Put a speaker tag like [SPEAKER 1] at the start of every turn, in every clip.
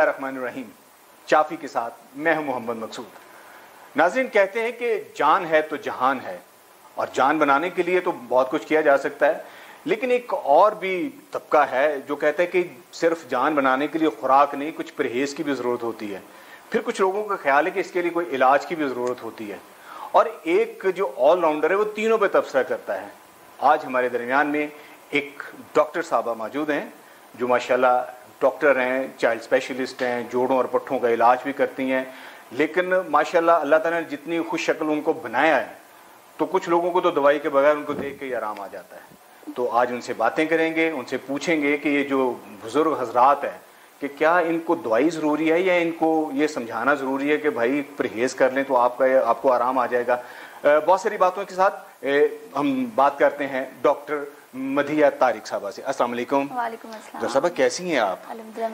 [SPEAKER 1] बिस्मिल्लाहिर्रहमानिर्रहीम। चाफी के साथ मैं हूं मोहम्मद मकसूद। नाज़रीन, कहते हैं कि जान है तो जहान है, और जान बनाने के लिए तो बहुत कुछ किया जा सकता है, लेकिन एक और भी तबका है जो कहता है कि सिर्फ जान बनाने के लिए खुराक नहीं, कुछ परहेज की भी ज़रूरत होती है। फिर कुछ लोगों का ख्याल है कि इसके लिए कोई इलाज की भी ज़रूरत होती है, और एक जो ऑलराउंडर है वो तीनों पे तबसरा करता है। आज हमारे दरमियान में एक डॉक्टर साहबा मौजूद हैं जो माशाल्लाह डॉक्टर हैं, चाइल्ड स्पेशलिस्ट हैं, जोड़ों और पट्ठों का इलाज भी करती हैं। लेकिन माशाल्लाह अल्लाह ताला ने जितनी खुश शक्ल उनको बनाया है, तो कुछ लोगों को तो दवाई के बगैर उनको देख के ही आराम आ जाता है। तो आज उनसे बातें करेंगे, उनसे पूछेंगे कि ये जो बुजुर्ग हजरात है कि क्या इनको दवाई ज़रूरी है या इनको ये समझाना ज़रूरी है कि भाई परहेज कर लें तो आपको आराम आ जाएगा। बहुत सारी बातों के साथ हम बात करते हैं डॉक्टर मधिया तारिक साहबा से। अस्सलाम वालेकुम।
[SPEAKER 2] वालेकुम अस्सलाम।
[SPEAKER 1] डॉक्टर साहबा कैसी हैं आप?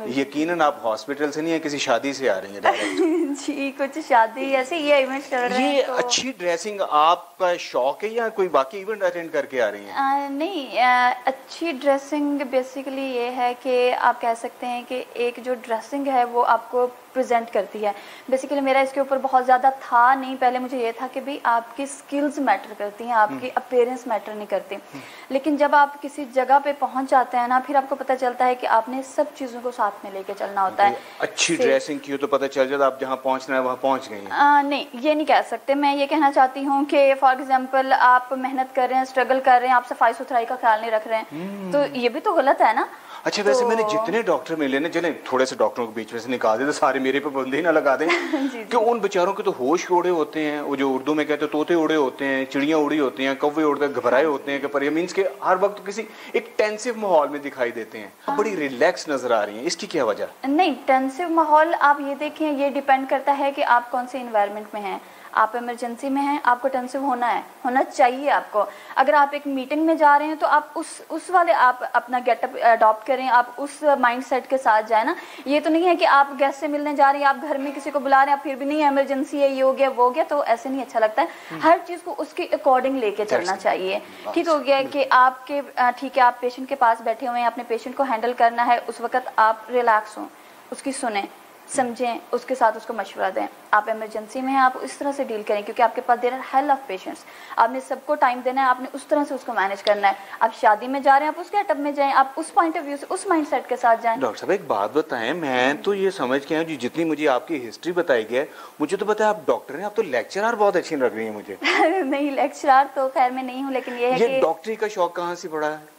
[SPEAKER 1] यकीनन आप हॉस्पिटल से नहीं है, किसी शादी से आ रही हैं?
[SPEAKER 2] जी, कुछ शादी ऐसे ये इवेंट कर रहे हैं।
[SPEAKER 1] ये तो अच्छी ड्रेसिंग आपका शौक है या कोई बाकी इवेंट अटेंड करके आ रही हैं?
[SPEAKER 2] नहीं, अच्छी ड्रेसिंग बेसिकली ये है कि आप कह सकते हैं कि एक जो ड्रेसिंग है वो आपको प्रेजेंट करती है। बेसिकली मेरा इसके ऊपर बहुत ज़्यादा था नहीं, पहले मुझे ये था कि भाई आपकी स्किल्स मैटर करती हैं, आपकी अपीयरेंस मैटर नहीं करती। लेकिन जब आप किसी जगह पे पहुंच जाते हैं ना, फिर आपको पता चलता है कि आपने सब चीज़ों को साथ में लेके चलना होता है।
[SPEAKER 1] अच्छी ड्रेसिंग की हो तो पता चल जाता आप जहाँ पहुँचना है वहाँ पहुँच गई।
[SPEAKER 2] नहीं, ये नहीं कह सकते। मैं ये कहना चाहती हूँ कि फॉर एग्जाम्पल आप मेहनत कर रहे हैं, स्ट्रगल कर रहे हैं, आप सफाई सुथराई का ख्याल नहीं रख रहे हैं, तो ये भी तो गलत है ना।
[SPEAKER 1] अच्छा, वैसे मैंने जितने डॉक्टर मिले ना, चले थोड़े से डॉक्टरों के बीच में से निकाल दे तो सारे मेरे पे बंदी ना लगा दें कि उन बेचारों के तो होश उड़े होते हैं, वो जो उर्दू में कहते हैं तोते उड़े होते हैं, चिड़ियाँ उड़ी होती हैं, कौवे उड़ते हैं, घबराए होते हैं कि पर मीन्स के हर वक्त किसी एक टेंसिव माहौल में दिखाई देते हैं। बड़ी रिलैक्स नजर आ रही हैं, इसकी क्या वजह?
[SPEAKER 2] नहीं, टेंसिव माहौल आप ये देखें, ये डिपेंड करता है कि आप कौन से इन्वायरमेंट में हैं। आप इमरजेंसी में हैं, आपको टेंसिव होना चाहिए आपको। अगर आप एक मीटिंग में जा रहे हैं तो आप उस वाले आप अपना गेटअप अडॉप्ट करें, आप उस माइंडसेट के साथ जाए ना। ये तो नहीं है कि आप गेस्ट से मिलने जा रहे हैं, आप घर में किसी को बुला रहे हैं, आप फिर भी नहीं इमरजेंसी है, ये हो गया वो हो गया, तो ऐसे नहीं अच्छा लगता है। हर चीज़ को उसके अकॉर्डिंग लेके चलना चाहिए। ठीक हो गया कि आपके ठीक है, आप पेशेंट के पास बैठे हुए हैं, अपने पेशेंट को हैंडल करना है, उस वक्त आप रिलैक्स हों, उसकी सुने, समझें, उसके साथ उसको मशवरा दें। आप इमरजेंसी में हैं, आप इस तरह से डील करें, क्योंकि आपके पास there are hell of patients. आपने सबको टाइम देना है, आपने उस तरह से उसको मैनेज करना है। आप शादी में जा रहे हैं, आप उस गेटअप में जाएं, आप उस पॉइंट ऑफ व्यू से, उस माइंडसेट के साथ जाएं।
[SPEAKER 1] डॉक्टर साहब एक बात बताएं, मैं तो ये समझ के आया, जितनी मुझे आपकी हिस्ट्री बताई गई है, मुझे तो पता है आप डॉक्टर हैं, आप तो लेक्चरर बहुत अच्छी लग रही है मुझे।
[SPEAKER 2] नहीं, लेक्चरर तो खैर मैं नहीं हूँ, लेकिन ये है कि
[SPEAKER 1] डॉक्टरी का शौक कहाँ से पड़ा है?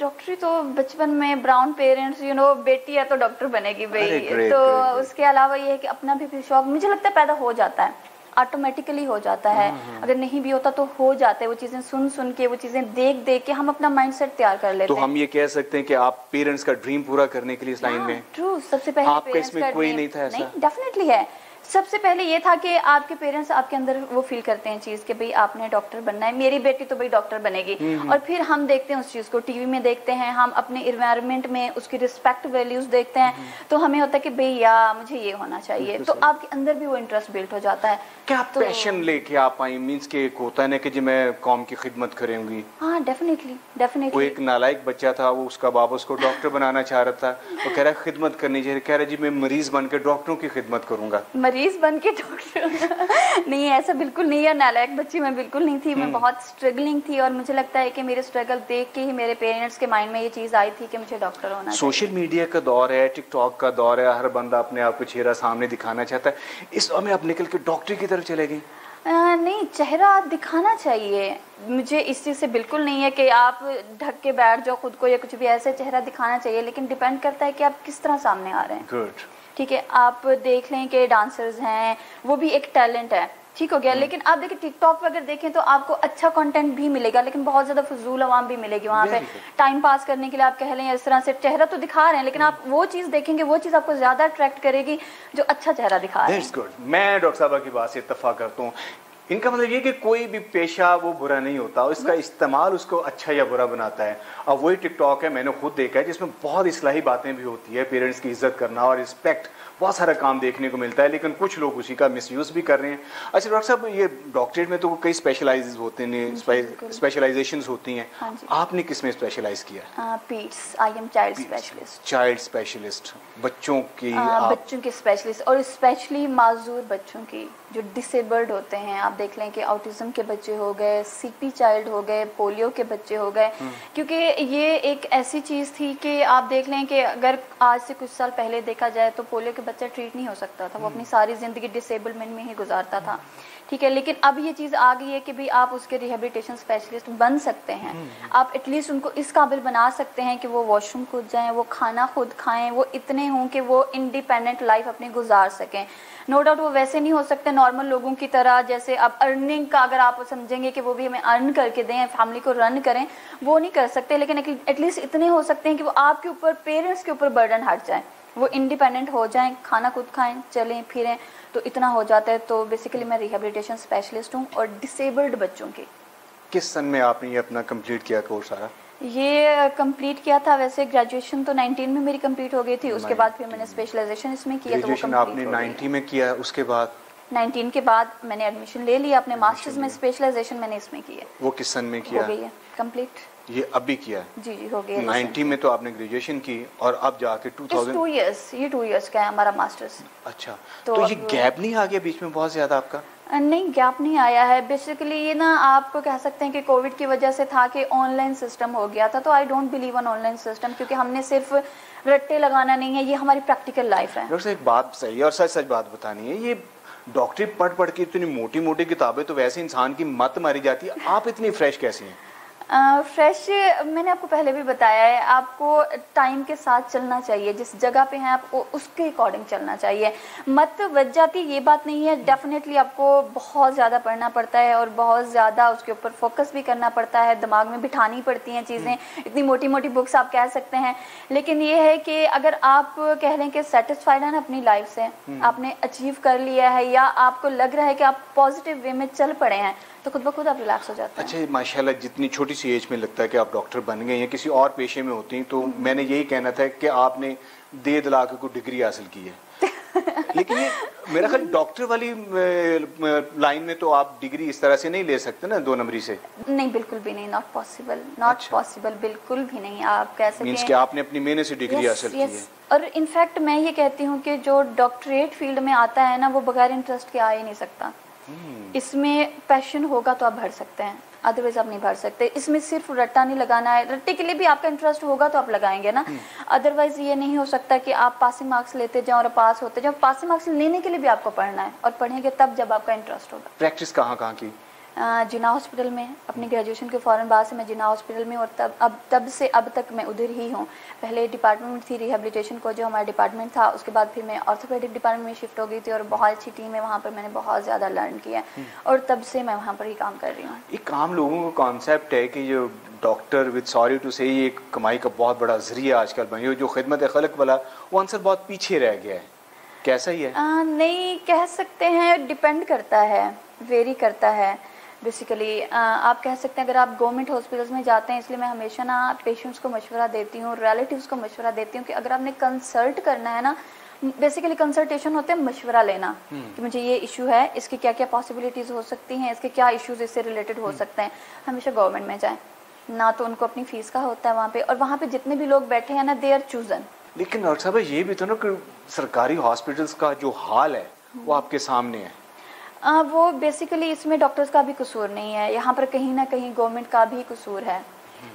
[SPEAKER 2] डॉक्टरी तो बचपन में, ब्राउन पेरेंट्स, बेटी है तो डॉक्टर बनेगी भाई। तो उसके अलावा ये है कि अपना भी शौक मुझे लगता है पैदा हो जाता है, ऑटोमेटिकली हो जाता है। अगर नहीं भी होता तो हो जाता है। वो चीजें सुन के, वो चीजें देख के हम अपना माइंडसेट तैयार कर लेते हैं।
[SPEAKER 1] तो हम ये कह सकते हैं कि आप पेरेंट्स का ड्रीम पूरा करने के लिए इस लाइन में?
[SPEAKER 2] ट्रू, सबसे पहले
[SPEAKER 1] आपका इसमें कोई नहीं था ऐसा?
[SPEAKER 2] नहीं, डेफिनेटली है। सबसे पहले ये था कि आपके पेरेंट्स आपके अंदर वो फील करते हैं चीज़ कि भाई आपने डॉक्टर बनना है, मेरी बेटी तो भाई डॉक्टर बनेगी। और फिर हम देखते हैं उस चीज़ को, टीवी में देखते हैं, हम अपने इन्वायरमेंट में उसकी रिस्पेक्ट वैल्यूज देखते हैं, तो हमें होता है कि भैया मुझे ये होना चाहिए, तो आपके अंदर भी वो इंटरेस्ट बिल्ड हो जाता है।
[SPEAKER 1] क्या तो पैशन लेके आप आई, मीन्स के एक होता है ना कि जी मैं कौम की खिदमत करूंगी?
[SPEAKER 2] हाँ, डेफिनेटली।
[SPEAKER 1] वो एक नालायक बच्चा था, वो उसका बाप उसको डॉक्टर बनाना चाह रहा था, वो कह रहा है खिदमत करनी चाहिए, कह रहा जी मैं मरीज बन के डॉक्टरों की खिदमत करूंगा।
[SPEAKER 2] मरीज बन के डॉक्टर नहीं, ऐसा बिल्कुल नहीं है। नालायक बच्ची मैं बिल्कुल नहीं थी, मैं बहुत स्ट्रगलिंग थी, और मुझे लगता है कि मेरे स्ट्रगल देख के ही मेरे पेरेंट्स के माइंड में ये चीज़ आई थी कि मुझे डॉक्टर होना।
[SPEAKER 1] सोशल मीडिया का दौर है, टिकटॉक का दौर है, हर बंदा अपने आप को चेहरा सामने दिखाना चाहता है, इस में आप निकल के डॉक्टरी की तरफ चले गई?
[SPEAKER 2] नहीं, चेहरा दिखाना चाहिए, मुझे इस चीज़ से बिल्कुल नहीं है कि आप ढक के बैठ जाओ खुद को या कुछ भी, ऐसे चेहरा दिखाना चाहिए, लेकिन डिपेंड करता है कि आप किस तरह सामने आ रहे हैं।
[SPEAKER 1] गुड,
[SPEAKER 2] ठीक है। आप देख लें कि डांसर्स हैं, वो भी एक टैलेंट है, ठीक हो गया। लेकिन आप देखिए टिकटॉक पे अगर देखें तो आपको अच्छा कंटेंट भी मिलेगा, लेकिन बहुत ज्यादा फजूल आवाम भी मिलेगी वहाँ पे। टाइम पास करने के लिए आप कह लें इस तरह से चेहरा तो दिखा रहे हैं, लेकिन आप वो चीज़ देखेंगे, वो चीज़ आपको ज्यादा अट्रैक्ट करेगी जो अच्छा चेहरा दिखा रहे हैं।
[SPEAKER 1] गुड। मैं डॉक्टर साहबा की बात से इत्तेफाक करता हूँ। इनका मतलब ये कि कोई भी पेशा वो बुरा नहीं होता, इसका इस्तेमाल उसको अच्छा या बुरा बनाता है। अब वही टिकटॉक है, मैंने खुद देखा है, जिसमें बहुत इस्लाही बातें भी होती है, पेरेंट्स की इज्जत करना और रिस्पेक्ट बहुत सारा काम देखने को मिलता है, लेकिन कुछ लोग उसी का मिसयूज़ भी कर रहे हैं। अच्छा डॉक्टर साहब, ये डॉक्टरेट में तो कई स्पेशलाइज होते हैं, स्पेशलाइजेशंस होती हैं।
[SPEAKER 2] हाँ जी।
[SPEAKER 1] आपने किस में स्पेशलाइज किया?
[SPEAKER 2] पीड्स, I am child specialist.
[SPEAKER 1] Child specialist, बच्चों की
[SPEAKER 2] बच्चों के स्पेशलिस्ट, और स्पेशली माजूर बच्चों की जो डिसेबल्ड होते हैं। आप देख लें कि ऑटिज्म के बच्चे हो गए, सीपी चाइल्ड हो गए, पोलियो के बच्चे हो गए, क्योंकि ये एक ऐसी चीज़ थी कि आप देख लें कि अगर आज से कुछ साल पहले देखा जाए तो पोलियो के बच्चा ट्रीट नहीं हो सकता था, वो अपनी सारी ज़िंदगी डिसेबलमेंट में ही गुजारता था, ठीक है। लेकिन अब ये चीज़ आ गई है कि भाई आप उसके रिहेबिलिटेशन स्पेशलिस्ट बन सकते हैं। आप एटलीस्ट उनको इस काबिल बना सकते हैं कि वो वॉशरूम खुद जाएं, वो खाना खुद खाएं, वो इतने हों कि वो इंडिपेंडेंट लाइफ अपनी गुजार सकें। नो डाउट वो वैसे नहीं हो सकते नॉर्मल लोगों की तरह, जैसे अब अर्निंग का अगर आप समझेंगे कि वो भी हमें अर्न करके दें, फैमिली को रन करें, वो नहीं कर सकते, लेकिन एटलीस्ट इतने हो सकते हैं कि वो आपके ऊपर, पेरेंट्स के ऊपर बर्डन हट जाए, वो इंडिपेंडेंट हो जाएं, खाना खुद खाएं, चलें फिरें, तो इतना हो जाता है। तो बेसिकली मैं रिहेबिलिटेशन स्पेशलिस्ट हूँ और डिसेबल्ड बच्चों की।
[SPEAKER 1] किस सन में आपने ये अपना कंप्लीट किया कोर्स सारा?
[SPEAKER 2] ये कंप्लीट किया था, वैसे ग्रेजुएशन तो 19 में मेरी कंप्लीट हो गई थी, उसके बाद फिर मैंने स्पेशलाइजेशन इसमें किया।
[SPEAKER 1] ग्रेजुएशन आपने 90 में किया, उसके बाद
[SPEAKER 2] 19 के बाद मैंने एडमिशन ले लिया अपने मास्टर्स में, स्पेशलाइजेशन मैंने इसमें की है।
[SPEAKER 1] वो किस सन में किया?
[SPEAKER 2] हो गई है कंप्लीट।
[SPEAKER 1] ये अभी किया है?
[SPEAKER 2] जी जी हो गया।
[SPEAKER 1] 90 में तो आपने ग्रेजुएशन की और अब जाके 2000
[SPEAKER 2] 2 इयर्स, ये 2 इयर्स का है हमारा मास्टर्स।
[SPEAKER 1] अच्छा, तो ये गैप नहीं आ गया बीच में बहुत ज्यादा आपका?
[SPEAKER 2] नहीं, गैप नहीं आया है। बेसिकली ये ना आप कह सकते हैं कि कोविड की वजह से था कि ऑनलाइन सिस्टम हो गया था, तो I don't believe on online system, क्योंकि हमने सिर्फ रट्टे लगाना नहीं है, ये हमारी प्रैक्टिकल लाइफ है।
[SPEAKER 1] डॉक्टर एक बात सही है और सच सच बात बतानी है, ये डॉक्टरी पढ़ के इतनी मोटी मोटी किताबें तो वैसे इंसान की मत मारी जाती है, आप इतनी फ्रेश कैसी हैं?
[SPEAKER 2] फ्रेश, मैंने आपको पहले भी बताया है, आपको टाइम के साथ चलना चाहिए, जिस जगह पे हैं आपको उसके अकॉर्डिंग चलना चाहिए। मत बच जाती ये बात नहीं है, डेफिनेटली आपको बहुत ज़्यादा पढ़ना पड़ता है और बहुत ज़्यादा उसके ऊपर फोकस भी करना पड़ता है, दिमाग में बिठानी पड़ती हैं चीज़ें, इतनी मोटी मोटी बुक्स आप कह सकते हैं। लेकिन ये है कि अगर आप कह लें कि सेटिस्फाइड हैं अपनी लाइफ से, आपने अचीव कर लिया है, या आपको लग रहा है कि आप पॉजिटिव वे में चल पड़े हैं, तो खुद ब खुद आप रिलैक्स हो जाते हैं।
[SPEAKER 1] अच्छा, माशाल्लाह जितनी छोटी सी एज में लगता है कि आप डॉक्टर बन गए हैं, किसी और पेशे में होती हैं तो मैंने यही कहना था कि आपने दे दिला के कोई डिग्री हासिल की है। लेकिन ये मेरा ख्याल डॉक्टर वाली लाइन में तो आप डिग्री इस तरह से नहीं ले सकते ना, 2 नंबरी से।
[SPEAKER 2] नहीं, बिल्कुल भी नहीं, नॉट पॉसिबल, नॉट पॉसिबल, बिल्कुल भी नहीं। आप कह सकते हैं
[SPEAKER 1] कि आपने अपनी मेहनत से डिग्री हासिल की है।
[SPEAKER 2] और इनफैक्ट मैं ये कहती हूँ कि जो डॉक्टरेट फील्ड में आता है ना, वो बगैर इंटरेस्ट के आ ही नहीं सकता। इसमें पैशन होगा तो आप भर सकते हैं, अदरवाइज आप नहीं भर सकते। इसमें सिर्फ रट्टा नहीं लगाना है, रट्टे के लिए भी आपका इंटरेस्ट होगा तो आप लगाएंगे ना, अदरवाइज ये नहीं हो सकता कि आप पासिंग मार्क्स लेते जाओ और पास होते जाओ। पासिंग मार्क्स लेने के लिए भी आपको पढ़ना है, और पढ़ेंगे तब जब आपका इंटरेस्ट होगा।
[SPEAKER 1] प्रैक्टिस कहाँ कहाँ की?
[SPEAKER 2] जिना हॉस्पिटल में, अपनी ग्रेजुएशन के फ़ौरन बाद से मैं जिना हॉस्पिटल में, और तब से अब तक मैं उधर ही हूँ। पहले डिपार्टमेंट थी रिहेबिलिटेशन को, जो हमारा डिपार्टमेंट था, उसके बाद फिर मैं ऑर्थोपेडिक डिपार्टमेंट में शिफ्ट हो गई थी, और बहुत अच्छी टीम है वहाँ पर, मैंने बहुत ज़्यादा लर्न किया, और तब से मैं वहाँ पर ही काम कर रही हूँ।
[SPEAKER 1] एक आम लोगों का कॉन्सेप्ट है कि जो डॉक्टर, विद सॉरी टू से, ये कमाई का बहुत बड़ा जरिया आजकल बन, जो खिदमत खल्क वाला, वो आंसर बहुत पीछे रह गया है, कैसा ही है?
[SPEAKER 2] नहीं कह सकते हैं, डिपेंड करता है, वेरी करता है। बेसिकली आप कह सकते हैं, अगर आप गवर्नमेंट हॉस्पिटल्स में जाते हैं, इसलिए मैं हमेशा ना पेशेंट्स को मशवरा देती हूँ, रिलेटिव्स को मशवरा देती हूँ कि अगर आपने कंसल्ट करना है ना, बेसिकली कंसल्टेशन होते हैं मशवरा लेना कि मुझे ये इशू है, इसकी क्या क्या पॉसिबिलिटीज़ हो सकती हैं, इसके क्या इश्यूज इससे रिलेटेड हो सकते हैं। हमेशा गवर्नमेंट में जाएं, ना तो उनको अपनी फीस का होता है वहाँ पे, और वहाँ पे जितने भी लोग बैठे हैं ना, दे आर चूजन।
[SPEAKER 1] लेकिन डॉक्टर साहब ये भी तो ना कि सरकारी हॉस्पिटल्स का जो हाल है वो आपके सामने है।
[SPEAKER 2] वो बेसिकली इसमें डॉक्टर्स का भी कसूर नहीं है, यहाँ पर कहीं ना कहीं गवर्नमेंट का भी कसूर है,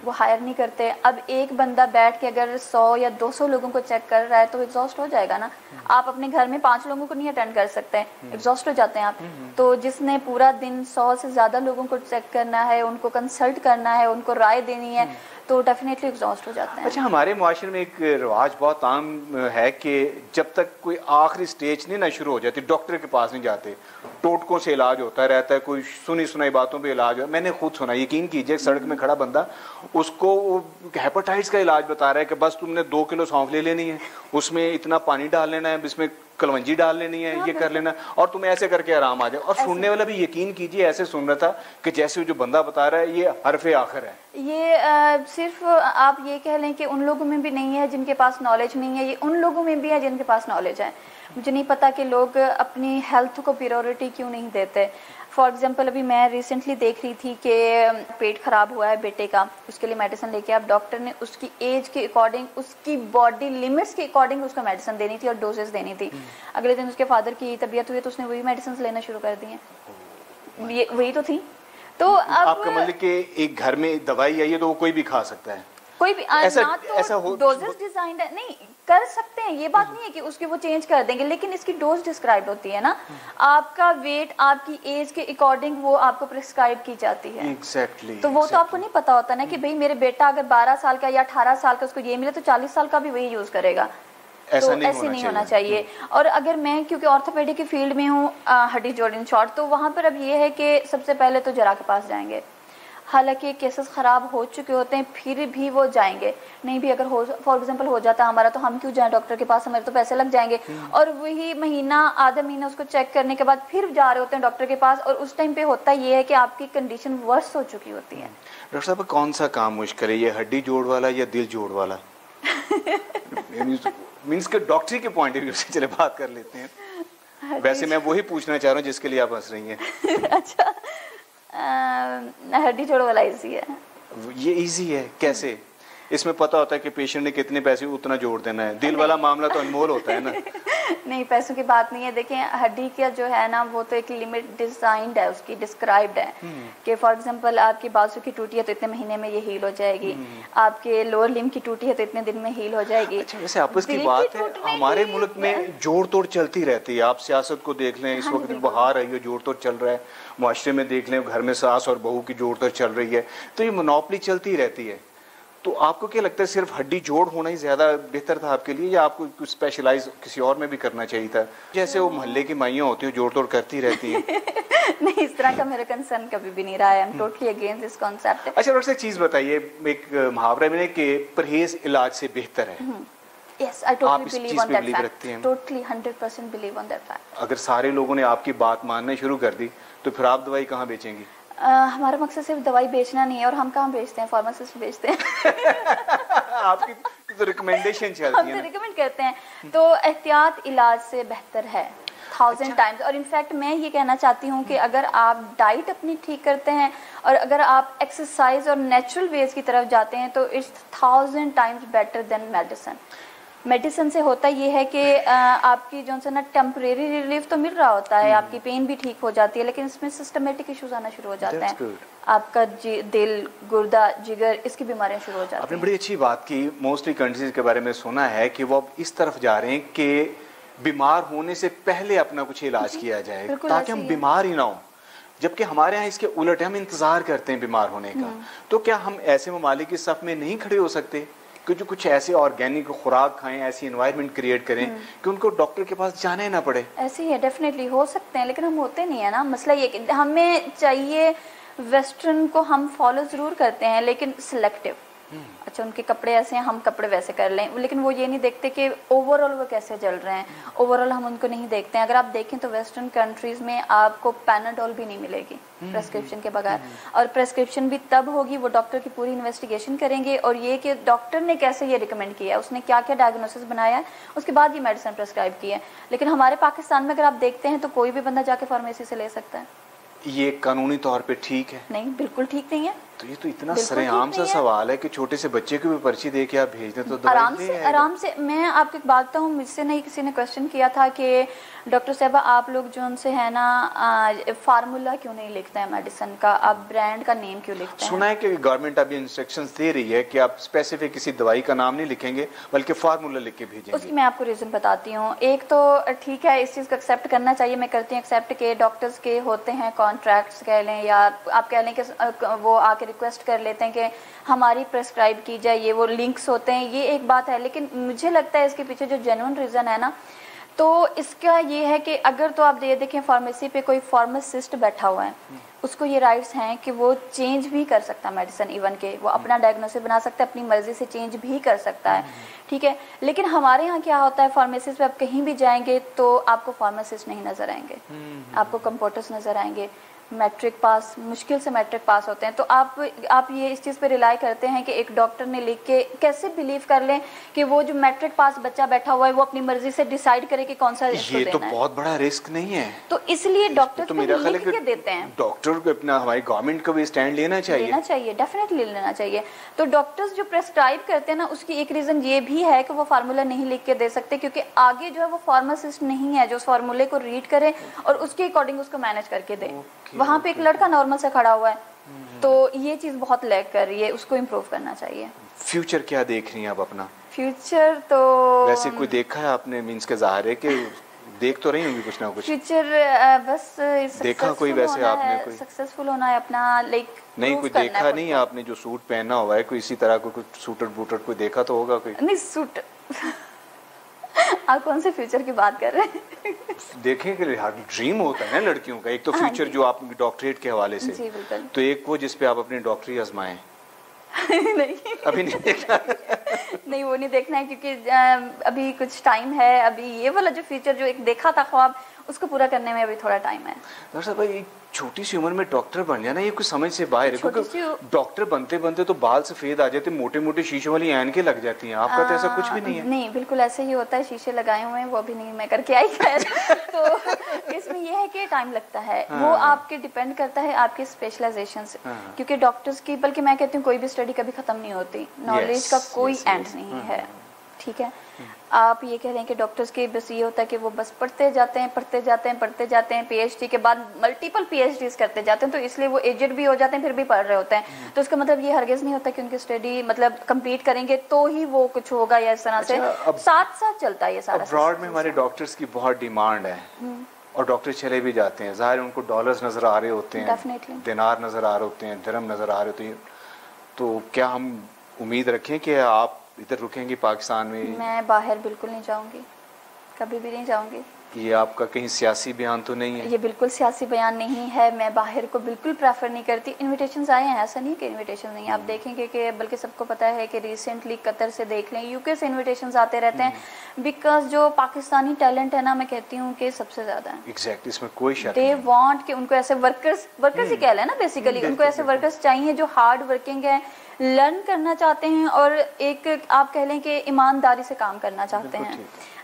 [SPEAKER 2] वो हायर नहीं करते। अब एक बंदा बैठ के अगर 100 या 200 लोगों को चेक कर रहा है तो एग्जॉस्ट हो जाएगा ना। आप अपने घर में 5 लोगों को नहीं अटेंड कर सकते, एग्जॉस्ट हो जाते हैं आप। तो जिसने पूरा दिन 100 से ज़्यादा लोगों को चेक करना है, उनको कंसल्ट करना है, उनको राय देनी है, तो डेफिनेटली एग्जॉस्ट हो जाते हैं।
[SPEAKER 1] अच्छा, हमारे मुआशरे में एक रिवाज बहुत आम है कि जब तक कोई आखिरी स्टेज नहीं ना शुरू हो जाती, डॉक्टर के पास नहीं जाते, टोटकों से इलाज होता रहता है, कोई सुनी सुनाई बातों पे इलाज हो। मैंने खुद सुना, यकीन कीजिए, सड़क में खड़ा बंदा, उसको हेपेटाइटिस का इलाज बता रहा है कि बस तुमने 2 किलो सौंफ ले लेनी है, उसमें इतना पानी डाल लेना है, इसमें कलवंजी डाल लेनी है, ये कर लेना, और तुम्हें ऐसे करके आराम आ जाए। और सुनने वाला भी यकीन कीजिए ऐसे सुन रहा था कि जैसे जो बंदा बता रहा है ये हरफे आखिर है।
[SPEAKER 2] ये सिर्फ आप ये कह लें कि उन लोगों में भी नहीं है जिनके पास नॉलेज नहीं है, ये उन लोगों में भी है जिनके पास नॉलेज है। मुझे नहीं पता कि लोग अपनी हेल्थ को प्रायोरिटी क्यों नहीं देते। फॉर एग्जांपल अभी मैं रिसेंटली देख रही थी कि पेट खराब हुआ है बेटे का, उसके लिए मेडिसिन लेके अब डॉक्टर ने उसकी एज के अकॉर्डिंग, उसकी बॉडी लिमिट्स के अकॉर्डिंग उसको मेडिसिन देनी थी और डोजेस देनी थी। अगले दिन उसके फादर की तबीयत हुई तो उसने वही मेडिसिन लेना शुरू कर दी हैं। ये वही तो थी। तो अब
[SPEAKER 1] आपका मतलब कि एक घर में दवाई आई है तो वो कोई भी खा सकता है,
[SPEAKER 2] कोई भी
[SPEAKER 1] ऐसा
[SPEAKER 2] तो डोजेस डिजाइंड है, नहीं कर सकते हैं, ये बात नहीं है कि उसके वो चेंज कर देंगे, लेकिन इसकी डोज डिस्क्राइब होती है ना, आपका वेट आपकी एज के अकॉर्डिंग वो आपको प्रिस्क्राइब की जाती है।
[SPEAKER 1] एग्जैक्टली
[SPEAKER 2] तो वो तो आपको नहीं पता होता ना कि भाई मेरे बेटा अगर 12 साल का या 18 साल का उसको ये मिले तो 40 साल का भी वही यूज करेगा।
[SPEAKER 1] ऐसा
[SPEAKER 2] तो ऐसे नहीं होना चाहिए। और अगर मैं क्योंकि ऑर्थोपेडिक की फील्ड में हूँ, हड्डी जोड़ इन शॉर्ट, तो वहाँ पर अब ये है कि सबसे पहले तो जरा के पास जाएंगे। हालांकि केसेस खराब हो चुके होते हैं फिर भी वो जाएंगे, नहीं भी अगर हो फॉर एग्जांपल हो जाता हमारा तो हम क्यों जाएं डॉक्टर के पास, हमारे तो पैसे लग जाएंगे। और वही महीना आधा महीना उसको चेक करने के बाद फिर जा रहे होते हैं डॉक्टर के पास, और उस टाइम पे होता ये है कि आपकी कंडीशन वर्स हो चुकी होती है।
[SPEAKER 1] डॉक्टर साहब कौन सा काम मुश्किल है, ये हड्डी जोड़ वाला या दिल जोड़ वाला? मीन्स के डॉक्टरी के पॉइंट ऑफ व्यू से चले बात कर लेते हैं। वैसे मैं वही पूछना चाह रहा हूँ जिसके लिए आप हंस रही हैं।
[SPEAKER 2] अच्छा, हड्डी जोड़ वाला इजी है।
[SPEAKER 1] ये इजी है कैसे? इसमें पता होता है कि पेशेंट ने कितने पैसे उतना जोड़ देना है। दिल वाला मामला तो अनमोल होता है ना।
[SPEAKER 2] नहीं, पैसों की बात नहीं है। देखिए हड्डी का जो है ना वो तो एक लिमिट डिजाइंड है, उसकी डिस्क्राइब्ड है कि फॉर एग्जांपल आपकी बाजू की टूटी है तो इतने महीने में ये हील हो जाएगी, आपके लोअर लिम्ब की टूटी है तो इतने दिन में हील हो जाएगी।
[SPEAKER 1] अच्छा, वैसे आपस की बात है, हमारे मुल्क में जोड़ तोड़ चलती रहती है। आप सियासत को देख लें, इस वक्त बाहर आई है जोड़ तोड़ चल रहा है, मुआशरे में देख लें घर में सास और बहू की जोड़ तोड़ चल रही है, तो ये मोनोपोली चलती रहती है। तो आपको क्या लगता है सिर्फ हड्डी जोड़ होना ही ज्यादा बेहतर था आपके लिए, या आपको कुछ स्पेशलाइज किसी और में भी करना चाहिए था? जैसे वो मोहल्ले की माइयां होती हैं जोड़ तोड़ करती रहती हैं।
[SPEAKER 2] नहीं, इस तरह का मेरा कंसर्न कभी भी नहीं रहा है। I am totally against this concept.
[SPEAKER 1] अच्छा डॉक्टर एक चीज बताइए, एक मुहावरा में कि परहेज इलाज से बेहतर है।
[SPEAKER 2] Yes, I totally believe on that fact. Totally 100% believe on that fact.
[SPEAKER 1] अगर सारे लोगों ने आपकी बात मानना शुरू कर दी तो फिर आप दवाई कहाँ बेचेंगी?
[SPEAKER 2] हमारा मकसद सिर्फ दवाई बेचना नहीं है, और हम कहाँ बेचते हैं, फार्मासिस्ट बेचते हैं।
[SPEAKER 1] आपकी तो रिकमेंडेशन चलती है,
[SPEAKER 2] हम तो रिकमेंड करते हैं। तो एहतियात इलाज से बेहतर है 1000 टाइम्स। और इनफैक्ट मैं ये कहना चाहती हूँ कि अगर आप डाइट अपनी ठीक करते हैं और अगर आप एक्सरसाइज और नेचुरल वेज की तरफ जाते हैं तो it's 1000 times better than medicine. Medicine से होता ये है कि आपकी जो है ना टेम्परेरी रिलीफ तो मिल रहा होता है, आपकी पेन भी ठीक हो जाती है, लेकिन इसमें सिस्टमेटिक इश्यूज आना शुरू हो जाते हैं। आपका दिल, गुर्दा, जिगर, इसकी बीमारियां शुरू हो जाती हैं।
[SPEAKER 1] आपने बड़ी अच्छी बात की। मोस्टली कंट्रीज के बारे में सुना है कि वो अब इस तरफ जा रहे हैं कि बीमार होने से पहले अपना कुछ इलाज किया जाए ताकि हम बीमार ही ना हो, जबकि हमारे यहाँ इसके उलट हम इंतजार करते हैं बीमार होने का। तो क्या हम ऐसे ममालिक की सफ में नहीं खड़े हो सकते कि जो कुछ ऐसे ऑर्गेनिक खुराक खाएं, ऐसी एनवायरनमेंट क्रिएट करें कि उनको डॉक्टर के पास जाने ना पड़े?
[SPEAKER 2] ऐसे ही है, डेफिनेटली हो सकते हैं, लेकिन हम होते नहीं है ना। मसला ये कि हमें चाहिए, वेस्टर्न को हम फॉलो जरूर करते हैं लेकिन सिलेक्टिव। अच्छा, उनके कपड़े ऐसे हैं, हम कपड़े वैसे कर लें, लेकिन वो ये नहीं देखते कि ओवरऑल वो कैसे चल रहे हैं। ओवरऑल हम उनको नहीं देखते हैं। अगर आप देखें तो वेस्टर्न कंट्रीज में आपको पैनाडोल भी नहीं मिलेगी प्रेस्क्रिप्शन के बगैर, और प्रेस्क्रिप्शन भी तब होगी वो डॉक्टर की पूरी इन्वेस्टिगेशन करेंगे और ये कि डॉक्टर ने कैसे ये रिकमेंड किया है, उसने क्या क्या डायग्नोसिस बनाया है, उसके बाद ये मेडिसिन प्रेस्क्राइब की है। लेकिन हमारे पाकिस्तान में अगर आप देखते हैं तो कोई भी बंदा जाके फार्मेसी से ले सकता है।
[SPEAKER 1] ये कानूनी तौर पे ठीक है?
[SPEAKER 2] नहीं, बिल्कुल ठीक नहीं है।
[SPEAKER 1] तो ये तो इतना सरेआम सा सवाल है कि छोटे से बच्चे को भी पर्ची दे के आप भेज दें तो
[SPEAKER 2] आराम से। मैं आपको एक बात बताऊं, मुझसे नहीं किसी ने क्वेश्चन किया था कि डॉक्टर साहब आप लोग जो उनसे है ना फार्मूला क्यों नहीं लिखते हैं मेडिसिन का, आप ब्रांड का नेम क्यों लिखते हैं?
[SPEAKER 1] सुना है कि गवर्नमेंट अभी इंस्ट्रक्शंस दे रही है कि आप स्पेसिफिक किसी दवाई का नाम नहीं लिखेंगे बल्कि फार्मूला लिख के भेजेंगे।
[SPEAKER 2] उसकी मैं आपको रीजन बताती हूँ। एक तो ठीक है, इस चीज को एक्सेप्ट करना चाहिए, मैं करती हूँ एक्सेप्ट के डॉक्टर्स के होते हैं कॉन्ट्रैक्ट्स कह लें, या आप कह लें कि वो आके रिक्वेस्ट कर लेते हैं कि हमारी प्रेस्क्राइब की जाए, ये वो लिंक्स होते हैं, ये एक बात है। लेकिन मुझे लगता है इसके पीछे जो जेन्युइन रीजन है ना, तो इसका ये है कि अगर तो आप देखें फार्मेसी पे कोई फार्मासिस्ट बैठा हुआ है, उसको ये राइट्स हैं कि वो चेंज भी कर सकता है मेडिसिन, इवन के वो अपना डायग्नोसिस बना सकता है, अपनी मर्जी से चेंज भी कर सकता है, ठीक है। लेकिन हमारे यहाँ क्या होता है, फार्मेसिस्ट पे आप कहीं भी जाएंगे तो आपको फार्मासिस्ट नहीं नजर आएंगे, आपको कंपाउंडर्स नजर आएंगे। मैट्रिक पास, मुश्किल से मैट्रिक पास होते हैं। तो आप ये इस चीज़ पे रिलाई करते हैं कि एक डॉक्टर ने लिख के कैसे बिलीव कर लें कि वो जो मैट्रिक पास बच्चा बैठा हुआ है वो अपनी मर्जी से डिसाइड करे कि कौन सा इसको
[SPEAKER 1] ये तो
[SPEAKER 2] देना है।
[SPEAKER 1] बहुत बड़ा रिस्क नहीं है,
[SPEAKER 2] तो इसलिए डॉक्टर
[SPEAKER 1] तो मेरा ख्याल है
[SPEAKER 2] लिख के देते हैं।
[SPEAKER 1] डॉक्टर को अपना, हमारी गवर्नमेंट को भी स्टैंड लेना चाहिए,
[SPEAKER 2] डेफिनेटली लेना चाहिए। तो डॉक्टर्स जो प्रेस्क्राइब करते हैं ना, उसकी एक रीजन ये भी है कि वो फार्मूला नहीं लिख के दे सकते, क्योंकि आगे जो है वो फार्मासिस्ट नहीं है जो उस फार्मूले को रीड करे और उसके अकॉर्डिंग उसको मैनेज करके दे। वहाँ पे एक लड़का नॉर्मल से खड़ा हुआ है, तो ये चीज बहुत लैग कर रही है, उसको इम्प्रूव करना चाहिए।
[SPEAKER 1] फ्यूचर क्या देख रही हैं आप अपना?
[SPEAKER 2] फ्यूचर तो
[SPEAKER 1] वैसे कोई देखा है आपने, मीन्स के जाहिर है कि देख तो रही होंगी कुछ ना कुछ।
[SPEAKER 2] फ्यूचर बस
[SPEAKER 1] देखा कोई वैसे आपने कोई
[SPEAKER 2] सक्सेसफुल होना है अपना, लाइक
[SPEAKER 1] नहीं कोई देखा नहीं आपने जो सूट पहना हुआ है, कोई इसी तरह को कुछ सूटर बूटर कोई देखा तो होगा कोई?
[SPEAKER 2] नहीं सूट आप कौन से फ्यूचर की बात कर रहे हैं?
[SPEAKER 1] देखें कि ड्रीम होता है ना लड़कियों का, एक तो फ्यूचर जो आप डॉक्टरेट के हवाले से,
[SPEAKER 2] जी बिल्कुल,
[SPEAKER 1] तो एक वो जिसपे आप अपनी डॉक्टरी आजमाएं।
[SPEAKER 2] नहीं
[SPEAKER 1] अभी नहीं देखना
[SPEAKER 2] नहीं वो नहीं देखना है, क्योंकि अभी कुछ टाइम है। अभी ये वाला जो फ्यूचर जो एक देखा था ख्वाब, उसको पूरा करने में अभी थोड़ा टाइम है।
[SPEAKER 1] डॉक्टर साहब भाई छोटी सी उम्र में डॉक्टर बन जाना ये कुछ समझ से बाहर है, क्योंकि डॉक्टर बनते बनते तो बाल सफेद आ जाते, मोटे मोटे शीशे वाली ऐनकें लग जाती हैं। आपका तो ऐसा कुछ भी नहीं है?
[SPEAKER 2] नहीं बिल्कुल ऐसे ही होता है, शीशे लगाए हुए हैं, वो भी नहीं मैं करके आई खैर। तो इसमें यह है कि टाइम लगता है, वो आपके डिपेंड करता है आपके स्पेशलाइजेशन से, क्योंकि डॉक्टर्स की, बल्कि मैं कहती हूँ कोई भी स्टडी कभी खत्म नहीं होती, नॉलेज का कोई एंड नहीं है, ठीक है। आप ये कह रहे हैं कि डॉक्टर्स के बस ये होता है कि वो बस पढ़ते जाते हैं, पीएचडी के बाद मल्टीपल पीएचडीज करते जाते हैं, तो इसलिए वो एजेड भी हो जाते हैं फिर भी पढ़ रहे होते हैं। तो इसका मतलब ये हरगिज नहीं होता कि उनकी स्टडी मतलब कंप्लीट करेंगे तो ही वो कुछ होगा, या इस तरह से साथ साथ चलता है ये सारा।
[SPEAKER 1] अब्रॉड में हमारे डॉक्टर्स की बहुत डिमांड है और डॉक्टर चले भी जाते हैं, जाहिर उनको डॉलर्स नजर आ रहे होते हैं, दिनार नजर आ रहे होते हैं, दिरहम नजर आ रहे होते हैं। तो क्या हम उम्मीद रखें कि आप इधर रुकेंगे पाकिस्तान में? मैं
[SPEAKER 2] बाहर बिल्कुल नहीं जाऊंगी, कभी भी नहीं जाऊंगी।
[SPEAKER 1] ये आपका कहीं सियासी बयान तो नहीं है?
[SPEAKER 2] ये बिल्कुल सियासी बयान नहीं है, मैं बाहर को बिल्कुल प्रेफर नहीं करती। इनविटेशंस आए हैं, ऐसा नहीं कि इनविटेशन नहीं, आप देखेंगे कि बल्कि सबको पता है कि रिसेंटली कतर से देख लें, यूके से इनविटेशंस आते रहते हैं, बिकॉज जो पाकिस्तानी टैलेंट है ना, मैं कहती हूँ कि सबसे ज्यादा है।
[SPEAKER 1] एग्जैक्टली, इसमें कोई शक
[SPEAKER 2] नहीं। दे वांट कि उनको ऐसे वर्कर्स ही कह लें ना, बेसिकली उनको ऐसे वर्कर्स चाहिए जो हार्ड वर्किंग है, लर्न करना चाहते हैं और एक आप कह लें कि ईमानदारी से काम करना चाहते हैं,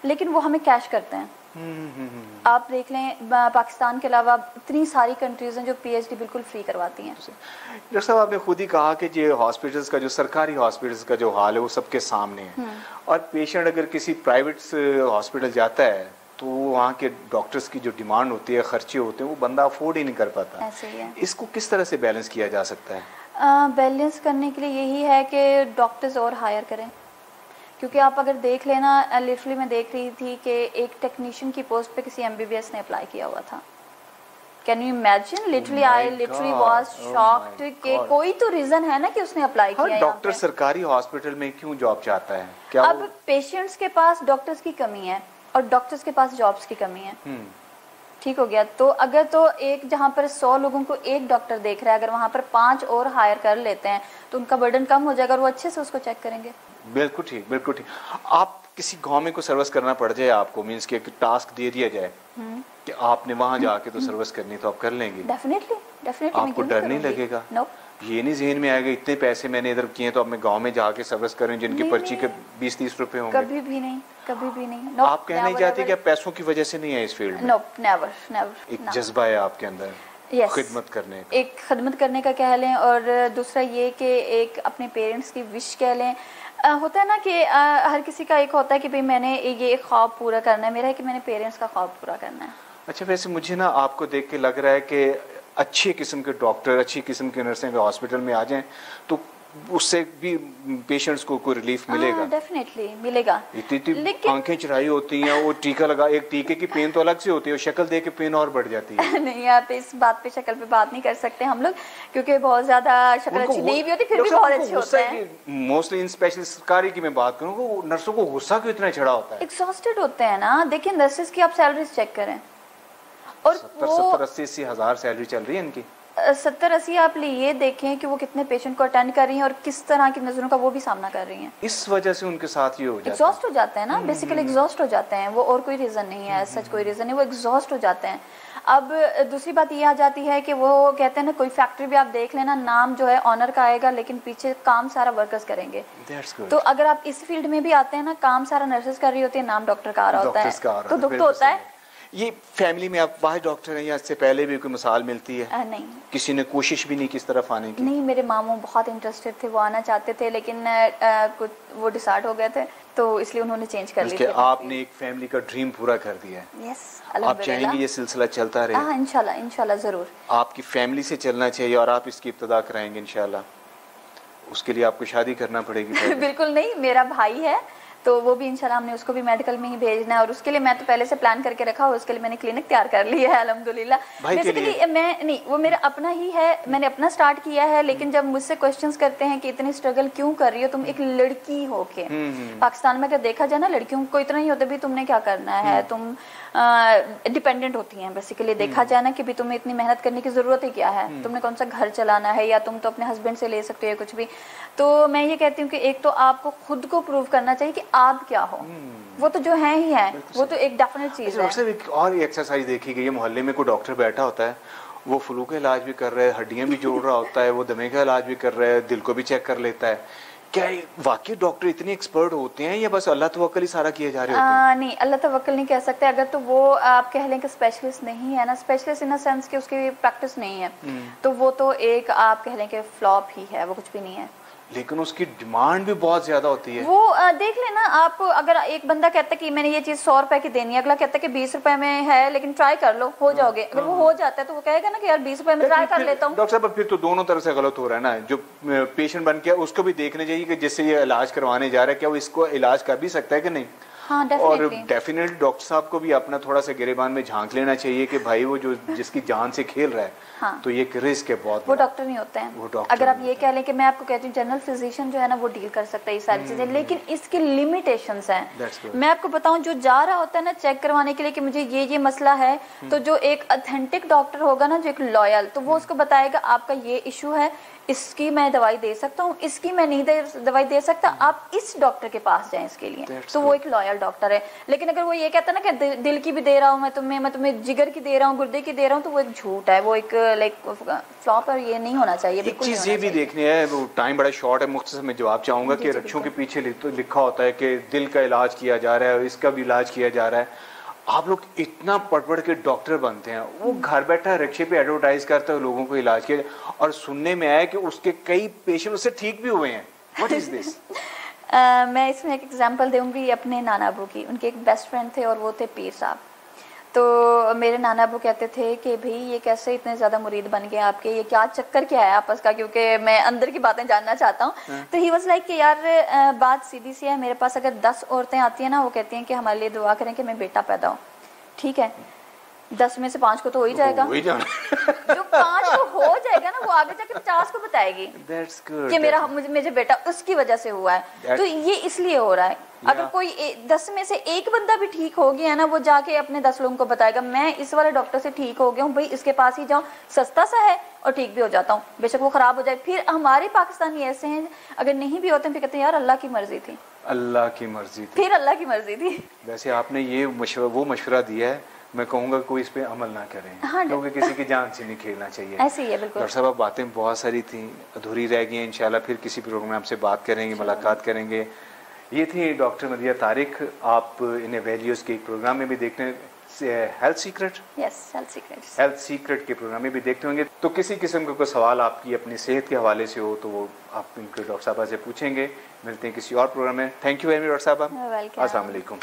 [SPEAKER 2] लेकिन वो हमें कैश करते हैं। आप देख लें पाकिस्तान के अलावा इतनी सारी कंट्रीज हैं जो पीएचडी बिल्कुल फ्री करवाती हैं।
[SPEAKER 1] डॉक्टर साहब आपने खुद ही कहा कि जो हॉस्पिटल्स का, जो सरकारी हॉस्पिटल्स का जो हाल है वो सबके सामने है, और पेशेंट अगर किसी प्राइवेट हॉस्पिटल जाता है तो वहाँ के डॉक्टर्स की जो डिमांड होती है, खर्चे होते हैं, वो बंदा अफोर्ड ही नहीं कर पाता।
[SPEAKER 2] ऐसे ही है।
[SPEAKER 1] इसको किस तरह से बैलेंस किया जा सकता है?
[SPEAKER 2] बैलेंस करने के लिए यही है कि डॉक्टर्स और हायर करें, क्योंकि आप अगर देख लेना, लिटरली मैं देख रही थी कि एक टेक्नीशियन की पोस्ट पे किसी एमबीबीएस ने अप्लाई किया हुआ था। Can you imagine? Literally I literally was shocked कि कोई तो रीजन है ना कि उसने अप्लाई किया।
[SPEAKER 1] डॉक्टर सरकारी हॉस्पिटल में क्यों जॉब चाहता है? क्या
[SPEAKER 2] अब पेशेंट्स के पास डॉक्टर्स की कमी है और डॉक्टर्स के पास जॉब्स की कमी है, ठीक हो गया। तो अगर तो एक जहाँ पर 100 लोगों को एक डॉक्टर देख रहा है, अगर वहाँ पर 5 और हायर कर लेते हैं तो उनका बर्डन कम हो जाएगा और वो अच्छे से उसको चेक करेंगे।
[SPEAKER 1] बिल्कुल ठीक, बिल्कुल ठीक। आप किसी गांव में को सर्विस करना पड़ जाए आपको, मींस के टास्क दे दिया जाए कि आपने वहां जाके तो सर्विस करनी, तो आप कर लेंगे?
[SPEAKER 2] डेफिनेटली
[SPEAKER 1] आपको डर नहीं लगेगा?
[SPEAKER 2] नो,
[SPEAKER 1] ये नहीं जहन में आएगा इतने पैसे मैंने इधर किए तो अब मैं गांव में जाके सर्विस करूं जिनकी पर्ची के 20-30 रुपए होंगे?
[SPEAKER 2] कभी भी नहीं। No,
[SPEAKER 1] आप कहना नहीं चाहते कि आप पैसों की वजह से नहीं है इस फील्ड में?
[SPEAKER 2] No, never.
[SPEAKER 1] एक जज्बा है आपके अंदर खिदमत करने का,
[SPEAKER 2] एक खिदमत करने का कह लें, और दूसरा ये कि एक अपने पेरेंट्स की विश कह लें। होता है ना कि हर किसी का एक होता है कि भाई मैंने ये ख्वाब पूरा करना है, मेरा है कि मैंने पेरेंट्स का ख्वाब पूरा करना है।
[SPEAKER 1] अच्छा, वैसे मुझे ना आपको देख के लग रहा है कि अच्छे किस्म के डॉक्टर, अच्छी किस्म के नर्सें हॉस्पिटल में आ जाएं तो उससे भी पेशेंट्स को कोई रिलीफ मिलेगा?
[SPEAKER 2] डेफिनेटली मिलेगा।
[SPEAKER 1] इतनी आंखें चढ़ाई होती हैं, वो टीका लगा, एक टीके की पेन तो अलग से होती है, शक्ल देख के पेन और बढ़ जाती है।
[SPEAKER 2] नहीं, आप इस बात पे शक्ल पे बात नहीं कर सकते हम लोग, क्योंकि बहुत ज्यादा शक्ल अच्छी नहीं भी होती फिर भी बहुत अच्छे होते हैं।
[SPEAKER 1] मोस्टली इन स्पेशल सरकारी की मैं बात करूँ, वो नर्सों को गुस्सा क्यों इतना चढ़ा होता है?
[SPEAKER 2] एग्जॉस्टेड होते हैं ना। देखिए नर्सेज की आप सैलरीज चेक करें और
[SPEAKER 1] 70-80 हज़ार सैलरी चल रही है इनकी।
[SPEAKER 2] 70-80 आप ये देखें कि वो कितने पेशेंट को अटेंड कर रही हैं और किस तरह की नजरों का वो भी सामना कर रही हैं।
[SPEAKER 1] इस वजह से उनके साथ ये हो जाता है,
[SPEAKER 2] एग्जॉस्ट हो जाते हैं ना, बेसिकली एग्जॉस्ट हो जाते हैं वो, और कोई रीजन नहीं है, सच कोई रीजन नहीं, वो एग्जॉस्ट हो जाते हैं। अब दूसरी बात ये आ जाती है कि वो कहते हैं ना, कोई फैक्ट्री भी आप देख लेना, नाम जो है ऑनर का आएगा लेकिन पीछे काम सारा वर्कर्स करेंगे। तो अगर आप इस फील्ड में भी आते हैं ना, काम सारा नर्सेस कर रही होती है, नाम डॉक्टर का आ रहा होता है, तो दुख तो होता है।
[SPEAKER 1] ये फैमिली में आप वाहिद डॉक्टर हैं या इससे पहले भी कोई मिसाल मिलती है?
[SPEAKER 2] नहीं,
[SPEAKER 1] किसी ने कोशिश भी नहीं किस तरफ आने की?
[SPEAKER 2] नहीं, मेरे मामू बहुत इंटरेस्टेड थे, वो आना चाहते थे लेकिन कुछ वो डिसाइड हो गए थे तो इसलिए उन्होंने चेंज कर लिया।
[SPEAKER 1] आपने एक फैमिली का ड्रीम पूरा कर दिया है।
[SPEAKER 2] यस,
[SPEAKER 1] आप चाहेंगे ये सिलसिला चलता रहे?
[SPEAKER 2] हाँ, इंशाल्लाह, इंशाल्लाह जरूर।
[SPEAKER 1] आपकी फैमिली से चलना चाहिए और आप इसकी इब्तिदा कराएंगे इंशाल्लाह। उसके लिए आपको शादी करना पड़ेगी?
[SPEAKER 2] बिल्कुल नहीं, मेरा भाई है तो वो भी इंशाल्लाह हमने उसको भी मेडिकल में ही भेजना है और उसके लिए मैं तो पहले से प्लान करके रखा हुआ, उसके लिए मैंने क्लिनिक तैयार कर लिया है अल्हम्दुलिल्लाह। बेसिकली मैं नहीं, वो मेरा अपना ही है, मैंने अपना स्टार्ट किया है, लेकिन जब मुझसे क्वेश्चंस करते हैं कि इतनी स्ट्रगल क्यों कर रही हो तुम, एक लड़की होके। पाकिस्तान में अगर देखा जाए ना, लड़कियों को इतना ही होता भी तुमने क्या करना है, तुम डिपेंडेंट होती हैं बेसिकली। देखा जाए ना कि भी तुम्हें इतनी मेहनत करने की जरूरत ही क्या है, तुमने कौन सा घर चलाना है, या तुम तो अपने हस्बैंड से ले सकते हो कुछ भी। तो मैं ये कहती हूँ कि एक तो आपको खुद को प्रूव करना चाहिए कि आप क्या हो, वो तो जो है ही है, वो तो एक डेफिनेट चीज है।
[SPEAKER 1] एक और एक्सरसाइज देखी गई है, मोहल्ले में कोई डॉक्टर बैठा होता है, वो फ्लू का इलाज भी कर रहा है, हड्डियां भी जोड़ रहा होता है, वो दमे का इलाज भी कर रहा है, दिल को भी चेक कर लेता है। क्या वाकई डॉक्टर इतने एक्सपर्ट होते हैं या बस अल्लाह तवक्कल ही सारा किए जा रहे होते हैं?
[SPEAKER 2] नहीं, अल्लाह तवक्कल नहीं कह सकते। अगर तो वो आप कह लें कि स्पेशलिस्ट नहीं है ना, स्पेशलिस्ट इन द सेंस कि उसकी प्रैक्टिस नहीं है, तो वो तो एक आप कह लें कि फ्लॉप ही है, वो कुछ भी नहीं है।
[SPEAKER 1] लेकिन उसकी डिमांड भी बहुत ज्यादा होती है।
[SPEAKER 2] वो देख लेना आप, अगर एक बंदा कहता है कि मैंने ये चीज 100 रुपए की देनी है, अगला कहता है कि 20 रुपए में है, लेकिन ट्राई कर लो, हो जाओगे। अगर वो हो जाता है तो वो कहेगा ना कि यार 20 रुपए में ट्राई कर लेता हूँ।
[SPEAKER 1] डॉक्टर साहब, फिर तो दोनों तरफ से गलत हो रहा है ना। जो पेशेंट बन के उसको भी देखना चाहिए कि जिससे ये इलाज करवाने जा रहा है, क्या वो इसको इलाज कर भी सकता है कि नहीं।
[SPEAKER 2] हाँ,
[SPEAKER 1] और डेफिनेटली डॉक्टर साहब को भी अपना थोड़ा सा गिरेबान में झांक लेना चाहिए कि भाई वो जो जिसकी जान से खेल रहा है, हाँ, तो ये एक रिस्क है बहुत।
[SPEAKER 2] वो डॉक्टर नहीं होते हैं। अगर आप ये कह लें कि मैं आपको कहती हूँ जनरल फिजिशियन जो है ना वो डील कर सकता है ये सारी चीजें, लेकिन इसकी लिमिटेशंस हैं। मैं आपको बताऊं, जो जा रहा होता है ना चेक करवाने के लिए कि मुझे ये मसला है, तो जो एक ऑथेंटिक डॉक्टर होगा ना, जो एक लॉयल, तो वो उसको बताएगा आपका ये इशू है, इसकी मैं दवाई दे सकता हूँ, इसकी मैं नहीं दवाई दे सकता, आप इस डॉक्टर के पास जाएं इसके लिए। तो वो एक लॉयल डॉक्टर है। लेकिन अगर वो ये कहता है ना कि दिल की भी दे रहा हूँ मैं तुम्हें जिगर की दे रहा हूँ, गुर्दे की दे रहा हूँ, तो वो एक झूठ है, वो एक लाइक फ्लॉप है। ये नहीं होना चाहिए।
[SPEAKER 1] एक चीज ये भी देखनी है, वो टाइम बड़ा शॉर्ट है, मुख्तसर में जवाब चाहूंगा कि रक्षों के पीछे लिखा होता है कि दिल का इलाज किया जा रहा है, इसका भी इलाज किया जा रहा है। आप लोग इतना पढ़ के डॉक्टर बनते हैं, वो घर बैठा रिक्शे पे एडवर्टाइज करता है लोगों को इलाज के, और सुनने में आया कि उसके कई पेशेंट उससे ठीक भी हुए हैं। What is this?
[SPEAKER 2] मैं इसमें एक एग्जांपल दूंगी अपने नाना अबू की। उनके एक बेस्ट फ्रेंड थे और वो थे पीर साहब। तो मेरे नाना अबू कहते थे कि भाई ये कैसे इतने ज्यादा मुरीद बन गए आपके, ये क्या चक्कर क्या है आपस का, क्योंकि मैं अंदर की बातें जानना चाहता हूँ। तो ही वाज लाइक कि यार बात सीधी सी है, मेरे पास अगर 10 औरतें आती है ना, वो कहती हैं कि हमारे लिए दुआ करें कि मैं बेटा पैदा हो, ठीक है, 10 में से 5 को तो हो ही जाएगा। जो 5 को हो जाएगा ना, वो आगे जाके 50 को बताएगी कि मेरा मुझे बेटा उसकी वजह से हुआ है। तो ये इसलिए हो रहा है। अगर कोई 10 में से एक बंदा भी ठीक हो गया ना, वो जाके अपने 10 लोगों को बताएगा मैं इस वाले डॉक्टर से ठीक हो गया हूँ, भाई इसके पास ही जाऊँ, सस्ता सा है और ठीक भी हो जाता हूँ, बेशक वो खराब हो जाए। फिर हमारे पाकिस्तानी ऐसे हैं, अगर नहीं भी होते फिर कहते हैं यार अल्लाह की मर्जी थी,
[SPEAKER 1] अल्लाह की मर्जी थी,
[SPEAKER 2] फिर अल्लाह की मर्जी थी।
[SPEAKER 1] वैसे आपने ये वो मशवरा दिया है, मैं कहूँगा कोई इस पे अमल ना करें। हाँ, क्योंकि किसी की जान से नहीं खेलना चाहिए।
[SPEAKER 2] ऐसे ही है बिल्कुल।
[SPEAKER 1] डॉक्टर साहब, बातें बहुत सारी थी, अधूरी रह गई हैं, इंशाल्लाह फिर किसी प्रोग्राम से बात करेंगे, मुलाकात करेंगे। ये थी डॉक्टर मदिया तारिक। आप इन्हें वैल्यूज़ के प्रोग्राम में भी देखते हैं, हेल्थ सीक्रेट, हेल्थ सीक्रेट के प्रोग्राम में भी देखते होंगे। तो किसी किस्म का कोई सवाल आपकी अपनी सेहत के हवाले से हो तो वो आप इनके डॉक्टर साहबा से पूछेंगे। मिलते हैं किसी और प्रोग्राम में। Thank you very much doctor साहबा। अस्सलाम वालेकुम।